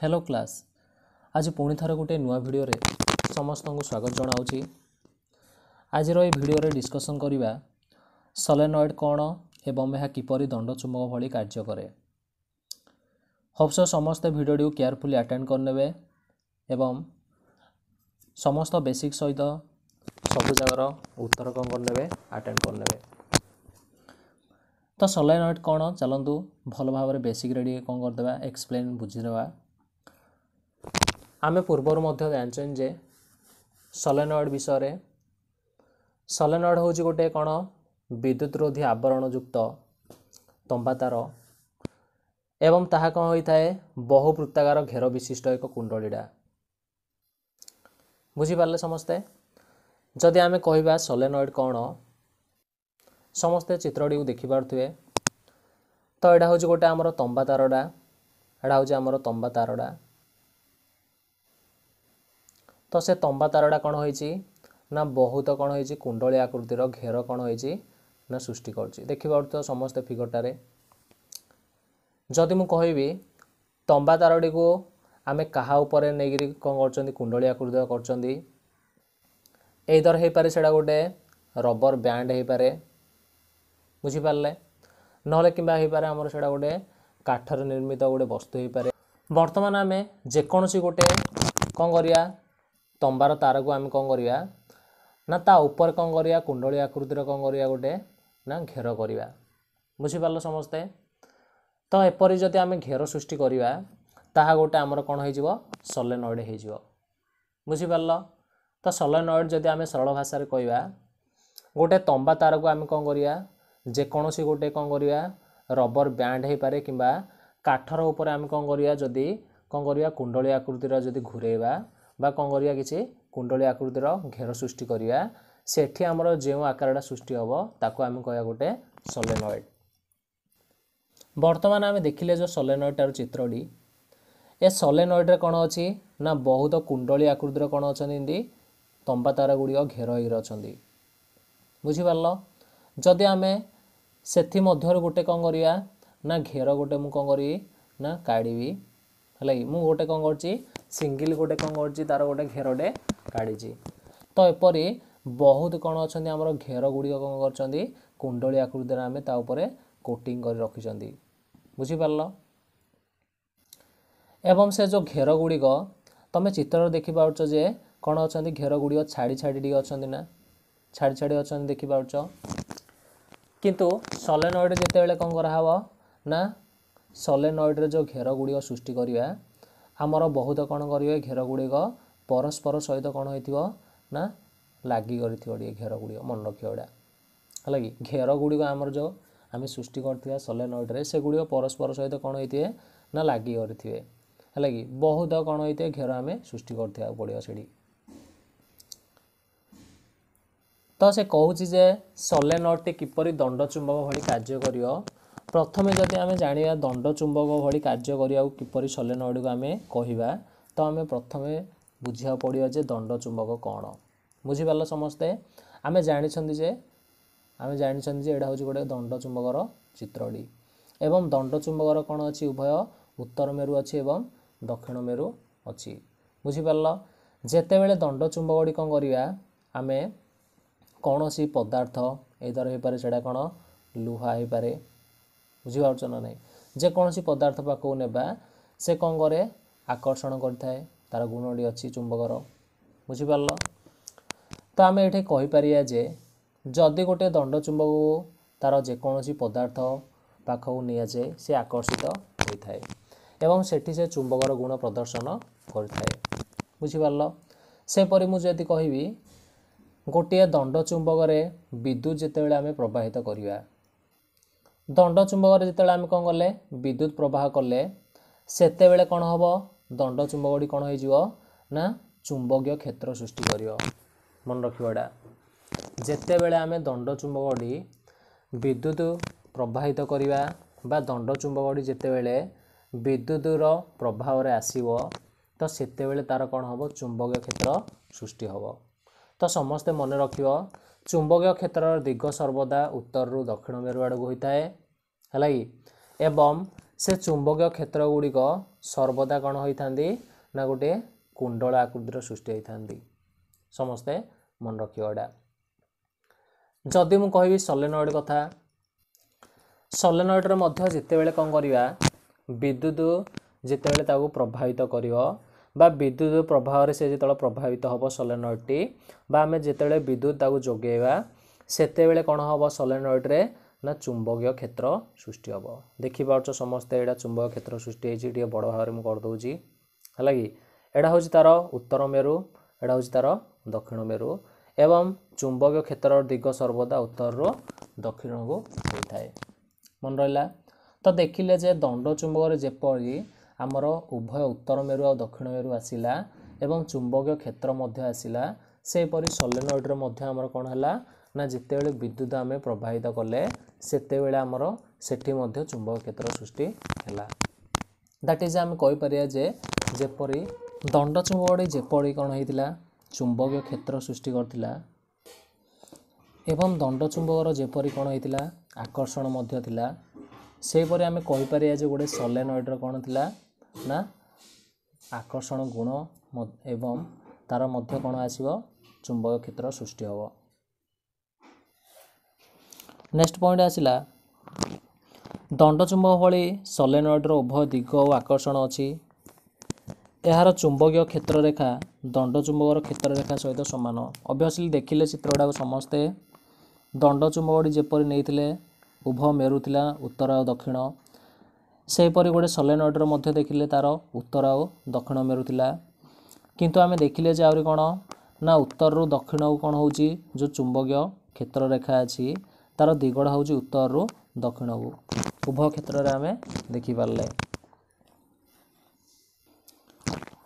Hello class आज पुणी थर गोटे नुआ भिडियो रे समस्त को स्वागत जनाऊँगी। आज भिडियो रे डिस्कसन करिबा सोलेनॉइड कौन एवं यह किपरि दंड चुंबक भली कार्य करे। होप्स समस्त भिडियो केयरफुली अटेंड करने एवं समस्त बेसिक सहित सब जगार उत्तर कौन करने अटेंड करने। तो सोलेनॉइड कौन चलतु भल भाव बेसिक रेडी कौन करदे एक्सप्लेन बुझीदेवा। आमे पूर्वर मध्य जानछन जे सोलेनॉइड विषय सोलेनॉइड हूँ गोटे कौन विद्युत रोधी आवरण युक्त तंबा तार एवं ताहा कौन होता है बहुवृत्ताकार घेर विशिष्ट एक कुंडलीटा। बुझीपारे समस्ते जदि आमे कहवा सोलेनॉइड कौन समस्ते चित्रटी को देखि पारुथिबे। तो यहाँ हूँ गोटे आमर तंबा तारटा एटा हूँ आमर तंबा तारटा। तो से तंबा तारटा कौन होइछि ना बहुत कौन होइछि कुंडली आकृतिर घेर कौन होइछि ना सृष्टि करछि। देखि पारुथ समस्त फिगरटारे जदि मु कहबी तंबा तारटी को आमे कहा ऊपर नेगिरी कौन करछन्ती कुंडली आकृतिर करछन्ती। एदर हे पारे सेडा गोटे रबर बैंड हे पारे बुझी पारले नहले किंबा हे पारे हमर सेडा गोटे काठर निर्मित गोटे वस्तु हे पारे। वर्तमान आमे जेकोनसी गोटे कौन करिया तंबार तार को आम कौन करिया ना ता ऊपर कौन करिया कुंडली आकृतिर कौन करिया गोटे ना घेर करिया। बुझी पारलो समस्ते। तो एपरि जदि आमे घेर सृष्टि करिया ताहा गोटे आमर कौन हो जिवो सोलेनॉइड हो जिवो। बुझी पारलो। तो सोलेनॉइड जदि आमे सरल भाषा रे कहवा गोटे तंबा तार को आम कौन करिया जेकोनसी गोटे कौन करिया रबर बैंड हे पारे किंबा काठर ऊपर आम कौन करिया जदि कौन करिया कुंडली आकृतिर जदि घुरेबा बा कौन करिया किछि कुंडली आकृतिर घेर सृष्टि करिया सेठी हमर जेउ आकारटा सृष्टि हबो ताको आम कहया गोटे सोलेनॉइड। वर्तमान आमे देखिले जो सोलेनॉइड तार चित्रटी ए सोलेनॉइड रे कोन अछि ना बहुत कुंडली आकृतिर कोन अछन्ती तंबा तार गुडी घेर होई रछन्ती। बुझी पारलो। जदि आमे सेथि मध्यर गोटे कोन करिया ना घेर गोटे मु कोन करी ना काढीबी हलै मु गोटे कोन करछि सिंगल गोटे कौन करछि तार गोटे घेरटे काढिछि। तो एपरि बहुत कौन अछन्ती हमर घेर गुडी कौन करछन्ती कुंडली आकृतिर आमे ता ऊपर कोटिंग कर रखिछन्ती। बुझी पारलो। एवं से जो घेर गुडी को तमे चित्र देखि पाउछ जे कौन अछन्ती घेर गुडी छाडी छाडी डी अछन्ती ना छाडी छाडी अछन्ती देखि पाउछ। किंतु सोलेनॉइड जेते बेले कौन करा हबो ना सोलेनॉइड रे जो घेर गुडी सृष्टि करिया आमर बहुत कौन करेंगे घेर गुड़िक परस्पर सहित कौन हो ना लगी कर घेर गुड़िक मन रखिएगा है कि घेर गुड़िक आमर जो आम सृष्टि कर सोलेनॉइड रे से गुड़िक परस्पर सहित कौन होते ना लगी करेंगे है कि बहुत कौन होते घेर आम सृष्टि कर पड़ो से। तो से कहूँ जे सोलेनॉइड किपरि दंड चुंबक भली कार्य करियो। प्रथमे जदि आमे जानिया दंड चुंबक भली कार्य करिया किपरि सोलेनॉइड को आमे कहिबा तो आमे प्रथमे बुझिया पड़ियो जे दंड चुंबक कौन। बुझी पारलो समस्ते। आमे जानिछन्ती जे एडा होची गोटे दंड चुंबकर चित्रटी एवं दंड चुंबकर कौन अछि उभय उत्तर मेरु अछि एवं दक्षिण मेरु अछि। बुझी पारलो। जेते बेले दंड चुंबकटी कौन करिया आमे कौनसी पदार्थ एदर हे पारे सेडा कौन लुहा हे पारे बुझीपार ना नहीं जेकोसी पदार्थ पाक नेबा से कौन करे आकर्षण करता तार गुणटी अच्छी चुंबकर। बुझीपार। तो आम ये कहीपर जे जदि गोटे दंड चुंबक को तार जेकोसी पदार्थ पाखक नि जाए सी आकर्षित होता है एवं सेठी से चुंबकर गुण प्रदर्शन करता। बुझीपार। सेपरी मुझे कहबी गोटे दंड चुंबक विद्युत जितेबाला आम प्रवाहित करवा दंड चुंबक जिते आम कौन कले विद्युत प्रवाह कले सेते बेले कौन हम दंड चुंबकटी कौन हो ना चुंबकीय क्षेत्र सृष्टि कर मन रखा। जिते बेले आम दंड चुंबकटी विद्युत प्रवाहित करवा बा दंड चुंबकटी जिते बेले विद्युतर प्रभाव रे आसीबो तो सेते बेले तार कौन हम चुंबकीय क्षेत्र सृष्टि हम। तो समस्ते मन रखियो चुंबकीय क्षेत्र दिग सर्वदा उत्तर रु दक्षिण मेरु आड़ को होता है कि एवं से चुंबकीय क्षेत्र गुड़िक सर्वदा कौन होती ना गोटे कुंडल आकृतिर सृष्टि होती समस्ते मन रखिएगा जदि मु कहि सोलेनॉइड कथा सोलेनॉइड रे मध्य जितेबेले कौन करवा विद्युत जितेबेले ताको प्रभावित करिवो बा विद्युत प्रभाव से जो प्रभावित हम सोलेनॉइड टी बा आमे जितेबेले विद्युत ताको जोगेवा सेतेबेले कौन हम सोलेनॉइड रे ना चुंबकीय क्षेत्र सृष्टि हम देखि पार्छ समस्ते एटा चुंबकीय क्षेत्र सृष्टि होइछि टिके बड़ भाव में कर दउछि हला कि एटा होछि तार उत्तर मेरु एटा होछि तार दक्षिण मेरु एवं चुंबकीय क्षेत्र दिग सर्वदा उत्तर रो दक्षिण को होइथाय मन रहिला तो देखिले जे दंड चुंबक रे जेपरि आमर उभय उत्तर मेरु और दक्षिण मेरु आसिला एवं चुंबकीय क्षेत्र मध्य आसिला सेपरि सोलेनॉइड रे मध्य आमर कोन हला ना जितेबेले विद्युत आमे प्रभावित कले सेतेबेले आमर सेठी मध्य चुंबक क्षेत्र सृष्टि हैला दैट इज आमे कहि परिया जे जेपरि दंड चुंबक जेपरि कोन होइतिला चुंबकीय क्षेत्र सृष्टि करथिला एवं दंड चुंबकर जेपरि कोन होइतिला आकर्षण मध्य थिला सेपरि आमे कहि परिया जे गोटे सोलेनॉइड रो कोन थिला ना आकर्षण गुण एवं तार मध्य कोन आसीबो चुंबकीय क्षेत्र सृष्टि हबो नेक्स्ट पॉइंट आसिला दंड चुंबक भली सोलेनॉइड रो उभय दिग और आकर्षण अछि यार चुंबकीय क्षेत्र रेखा दंड चुंबकर क्षेत्र रेखा सहित समान ऑब्वियसली देखिले चित्रटा समस्ते दंड चुंबक जेपरि नैथिले उभय मेरु थिला उत्तर और दक्षिण सेपरि गोटे सोलेनॉइड रो मध्य देखिले तार उत्तर और दक्षिण मेरु थिला किंतु आमे देखिले जे आउरी कोन ना उत्तर रो दक्षिण को कोन होउची जो चुंबकीय क्षेत्र रेखा अछि तार दिगड़ा हूँ उत्तर रु दक्षिण को उभय क्षेत्र में आम देखिपारे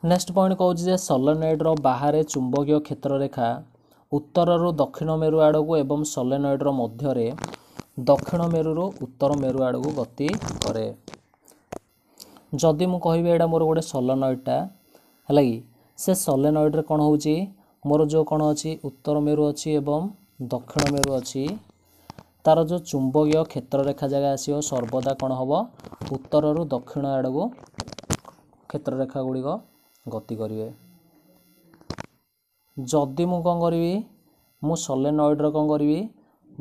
नेक्स्ट पॉइंट कहूँ सोलेनॉइड रो बाहर चुंबकीय क्षेत्र रेखा उत्तर रु दक्षिण मेरु आड़ को एवं सोलेनॉइड रो मध्य रे दक्षिण मेरु रु उत्तर मेरु आड़ को गति करे जदि मु कहबी एटा मोर गोटे सोलेनॉइडटा है कि से सोलेनॉइड रे कौन होउची मोर जो कौन अच्छी उत्तर मेरु अच्छी एवं दक्षिण मेरु अच्छी तार जो चुंबकीय क्षेत्र रेखा जगह आसो सर्वदा कौन हम उत्तर रु दक्षिण आड़ को क्षेत्र रेखा गुड़िक गति करेंगे जदि मु कौन करी मु सोलेनॉइड रो कौन करी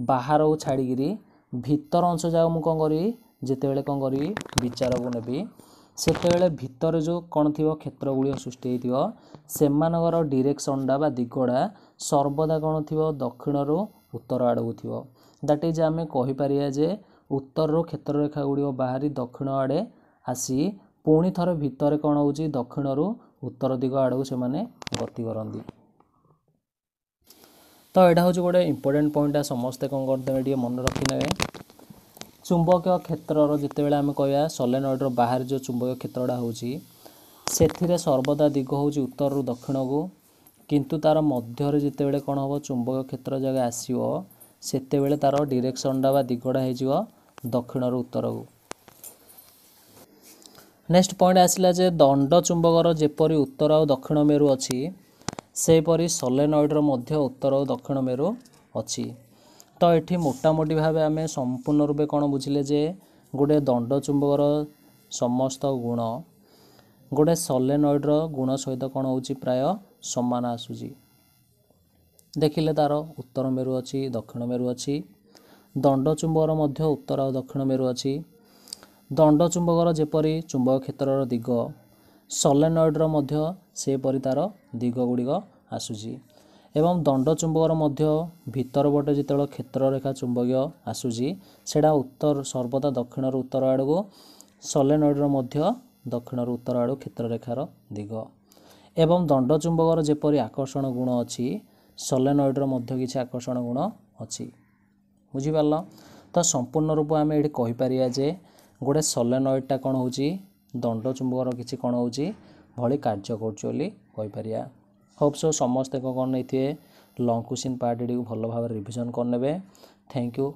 बाहर को छाड़ी भीतर अंश जाक मु कौन करी जितेबेले कौन करी विचार को नेबी सेतेबेले भीतर जो कौन थी क्षेत्र गुड़िक सृष्टि होइथिबो सेमानकर डायरेक्शनटा बा दिगड़ा सर्वदा कौन थी दक्षिण रु उत्तर आड़ को थी दैट इज आमे कहि परिया जे उत्तर रो क्षेत्र रेखा गुड़िक बाहरी दक्षिण आड़े आसी पुणी थरे भीतर कौन होउची दक्षिण रु उत्तर दिग आड़ को से माने गति करंदी तो एटा हूँ गोटे इंपोर्टेंट पॉइंट समस्ते कौन करते मन रखिने चुंबकीय क्षेत्र जितेबाला आम कह सोलेनॉइड रो बाहर जो चुंबकीय क्षेत्रटा होउची सेथिरे सर्वदा दिग होउची उत्तर रु दक्षिण को किंतु तार मध्य जितेबाला कौन हम चुंबकीय क्षेत्र जगह आसीबो सेतेबेले तार डायरेक्शनटा बा दिगड़ा हो दक्षिण रु उत्तर को नेक्स्ट पॉइंट आसला जे दंड चुंबकर जेपरि उत्तर और दक्षिण मेरु अच्छी सेपरि सोलेनॉइड रो मध्य उत्तर और दक्षिण मेरु अच्छी तो ये मोटामोटी भाव आम संपूर्ण रूपे कौन बुझिले जे गोटे दंड चुंबकर समस्त गुण गोटे सोलेनॉइड रो गुण सहित कौन होउची प्राय समान आसुची देखिले तार उत्तर मेरु अच्छी दक्षिण मेरु अच्छी दंड चुंबकर मध्य उत्तर और दक्षिण मेरु अच्छी दंड चुंबकर जेपरि चुंबक क्षेत्र दिग सोलेनॉइड रो मध्य सेपरि तार दिग गुड़िक आसुची एवं दंड चुंबकर मध्य भीतर पटे जिते क्षेत्र रेखा चुंबकीय आसुची सेटा उत्तर सर्वदा दक्षिण रु उत्तर आड़ को सोलेनॉइड रो मध्य दक्षिण रु उत्तर आड़ क्षेत्र रेखार दिग एवं दंड चुंबकर जेपरि आकर्षण गुण अच्छी सोलेनॉइड रो मध्य किसी आकर्षण गुण अच्छी बुझिपार तो संपूर्ण रूप आम ये कहि परिया जे गोटे सोलेनॉइडटा कौन होउची दंड चुंबकर किसी कौन होउची भली कार्य करछि बोली कहि परिया होप सो समस्ते कौन नहीं लॉन्ग क्वेश्चन पार्ट को भल भाव रिविजन करने थैंक यू।